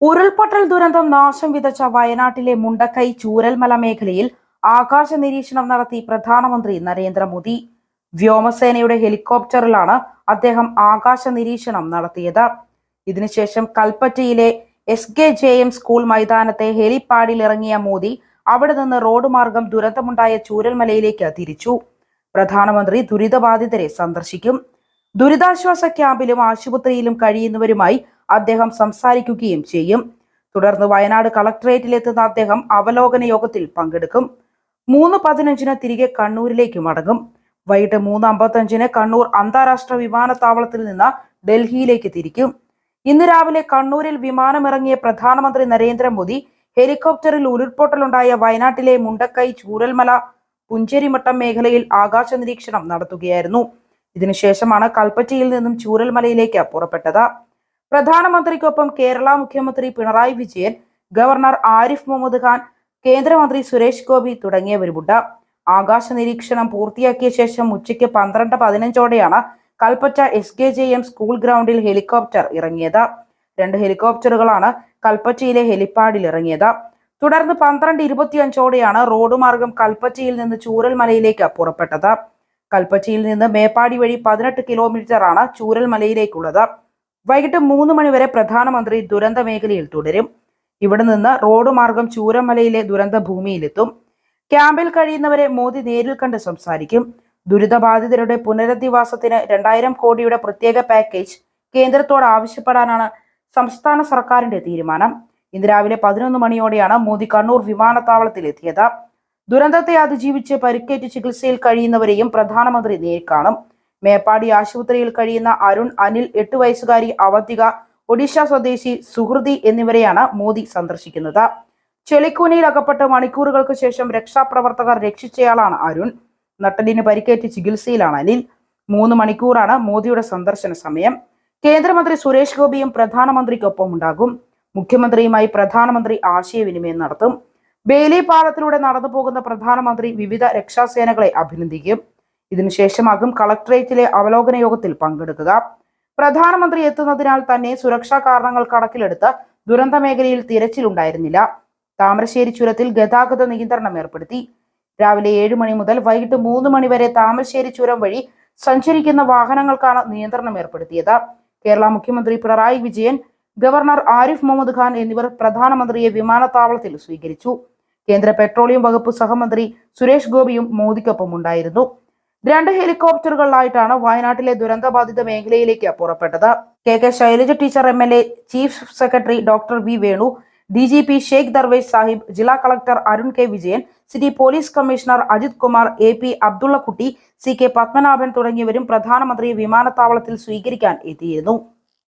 ഉരുൾപൊട്ടൽ ദുരന്തം നാശം വിതച്ച വയനാട്ടിലെ മുണ്ടക്കൈ ചൂരൽമല മേഖലയിൽ ആകാശ നിരീക്ഷണം നടത്തി പ്രധാനമന്ത്രി നരേന്ദ്രമോദി. വ്യോമസേനയുടെ ഹെലികോപ്റ്ററിലാണ് അദ്ദേഹം ആകാശ നിരീക്ഷണം നടത്തിയത്. ഇതിനുശേഷം കൽപ്പറ്റയിലെ SKJM സ്കൂൾ മൈതാനത്തെ ഹെലിപാഡിൽ ഇറങ്ങിയ മോദി അവിടെ നിന്ന് റോഡ് മാർഗം ദുരന്തമുണ്ടായ ചൂരൽമലയിലേക്ക് തിരിച്ചു. പ്രധാനമന്ത്രി ദുരിതബാധിതരെ സന്ദർശിക്കും. ദുരിതാശ്വാസ ക്യാമ്പിലും ആശുപത്രിയിലും കഴിയുന്നവരുമായി അദ്ദേഹം സംസാരിക്കുകയും ചെയ്യും. തുടർന്ന് വയനാട് കളക്ടറേറ്റിലെത്തുന്ന അദ്ദേഹം അവലോകന യോഗത്തിൽ പങ്കെടുക്കും. 3:15 തിരികെ കണ്ണൂരിലേക്ക് മടങ്ങും. വൈകിട്ട് 3:55 കണ്ണൂർ അന്താരാഷ്ട്ര വിമാനത്താവളത്തിൽ നിന്ന് ഡൽഹിയിലേക്ക് തിരിക്കും. ഇന്ന് രാവിലെ കണ്ണൂരിൽ വിമാനമിറങ്ങിയ പ്രധാനമന്ത്രി നരേന്ദ്രമോദി ഹെലികോപ്റ്ററിൽ ഉരുൾപൊട്ടലുണ്ടായ വയനാട്ടിലെ മുണ്ടക്കൈ ചൂരൽമല പുഞ്ചേരിമട്ടം മേഖലയിൽ ആകാശ നിരീക്ഷണം നടത്തുകയായിരുന്നു. ഇതിനുശേഷമാണ് കൽപ്പറ്റയിൽ നിന്നും ചൂരൽമലയിലേക്ക് പുറപ്പെട്ടത്. പ്രധാനമന്ത്രിക്കൊപ്പം കേരള മുഖ്യമന്ത്രി പിണറായി വിജയൻ, ഗവർണർ ആരിഫ് മുഹമ്മദ് ഖാൻ, കേന്ദ്രമന്ത്രി സുരേഷ് ഗോപി തുടങ്ങിയവരുമുണ്ട്. ആകാശ നിരീക്ഷണം പൂർത്തിയാക്കിയ ശേഷം ഉച്ചയ്ക്ക് 12:15 കൽപ്പറ്റ SKJM സ്കൂൾ ഗ്രൗണ്ടിൽ ഹെലികോപ്റ്റർ ഇറങ്ങിയത്. 2 ഹെലികോപ്റ്ററുകളാണ് കൽപ്പറ്റയിലെ ഹെലിപാഡിൽ ഇറങ്ങിയത്. തുടർന്ന് 12:25 റോഡ് മാർഗം കൽപ്പറ്റയിൽ നിന്ന് ചൂരൽമലയിലേക്ക് പുറപ്പെട്ടത്. കൽപ്പറ്റയിൽ നിന്ന് മേപ്പാടി വഴി 18 കിലോമീറ്ററാണ് ചൂരൽമലയിലേക്കുള്ളത്. വൈകിട്ട് 3 മണി വരെ പ്രധാനമന്ത്രി ദുരന്ത മേഖലയിൽ തുടരും. ഇവിടെ നിന്ന് റോഡ് മാർഗം ചൂരൽമലയിലെ ദുരന്ത ഭൂമിയിലെത്തും. ക്യാമ്പിൽ കഴിയുന്നവരെ മോദി നേരിൽ കണ്ട് സംസാരിക്കും. ദുരിതബാധിതരുടെ പുനരധിവാസത്തിന് 2000 കോടിയുടെ പ്രത്യേക പാക്കേജ് കേന്ദ്രത്തോട് ആവശ്യപ്പെടാനാണ് സംസ്ഥാന സർക്കാരിന്റെ തീരുമാനം. ഇന്ന് രാവിലെ 11 മണിയോടെയാണ് മോദി കണ്ണൂർ വിമാനത്താവളത്തിൽ എത്തിയത്. ദുരന്തത്തെ അതിജീവിച്ച് പരിക്കേറ്റ് ചികിത്സയിൽ കഴിയുന്നവരെയും പ്രധാനമന്ത്രി നേരിൽ കാണും. മേപ്പാടി ആശുപത്രിയിൽ കഴിയുന്ന അരുൺ, അനിൽ, 8 വയസ്സുകാരി അവന്തിക, ഒഡീഷ സ്വദേശി സുഹൃതി എന്നിവരെയാണ് മോദി സന്ദർശിക്കുന്നത്. ചെളിക്കൂനയിൽ അകപ്പെട്ട് മണിക്കൂറുകൾക്ക് ശേഷം രക്ഷാപ്രവർത്തകർ രക്ഷിച്ചയാളാണ് അരുൺ. നട്ടലിന് പരിക്കേറ്റ് ചികിത്സയിലാണ് അനിൽ. 3 മണിക്കൂറാണ് മോദിയുടെ സന്ദർശന സമയം. കേന്ദ്രമന്ത്രി സുരേഷ് ഗോപിയും പ്രധാനമന്ത്രിക്കൊപ്പം ഉണ്ടാകും. മുഖ്യമന്ത്രിയുമായി പ്രധാനമന്ത്രി ആശയവിനിമയം നടത്തും. ബേലി പാലത്തിലൂടെ നടന്നു പോകുന്ന പ്രധാനമന്ത്രി വിവിധ രക്ഷാസേനകളെ അഭിനന്ദിക്കും. ഇതിനുശേഷമാകും കളക്ടറേറ്റിലെ അവലോകന യോഗത്തിൽ പങ്കെടുക്കുക. പ്രധാനമന്ത്രി എത്തുന്നതിനാൽ തന്നെ സുരക്ഷാ കാരണങ്ങൾ കണക്കിലെടുത്ത് ദുരന്ത മേഖലയിൽ തിരച്ചിലുണ്ടായിരുന്നില്ല. താമരശ്ശേരി ചുരത്തിൽ ഗതാഗത നിയന്ത്രണം ഏർപ്പെടുത്തി. രാവിലെ 7 മണി മുതൽ വൈകിട്ട് 3 മണി വരെ താമരശ്ശേരി ചുരം വഴി സഞ്ചരിക്കുന്ന വാഹനങ്ങൾക്കാണ് നിയന്ത്രണം ഏർപ്പെടുത്തിയത്. കേരള മുഖ്യമന്ത്രി പിണറായി വിജയൻ, ഗവർണർ ആരിഫ് മുഹമ്മദ് ഖാൻ എന്നിവർ പ്രധാനമന്ത്രിയെ വിമാനത്താവളത്തിൽ സ്വീകരിച്ചു. കേന്ദ്ര പെട്രോളിയം വകുപ്പ് സഹമന്ത്രി സുരേഷ് ഗോപിയും മോദിക്കൊപ്പം ഉണ്ടായിരുന്നു. 2 ഹെലികോപ്റ്ററുകളിലായിട്ടാണ് വയനാട്ടിലെ ദുരന്തബാധിത മേഖലയിലേക്ക് പുറപ്പെട്ടത്. KK Shailaja teacher MLA, chief secretary doctor V Venu, DGP Sheikh Darvesh Sahib, ജില്ലാ collector Arun K Vijayan, city police commissioner Ajith Kumar, AP Abdullakutty, CK Padmanabhan തുടങ്ങിയവരും പ്രധാനമന്ത്രിയെ വിമാനത്താവളത്തിൽ സ്വീകരിക്കാൻ എത്തിയിരുന്നു.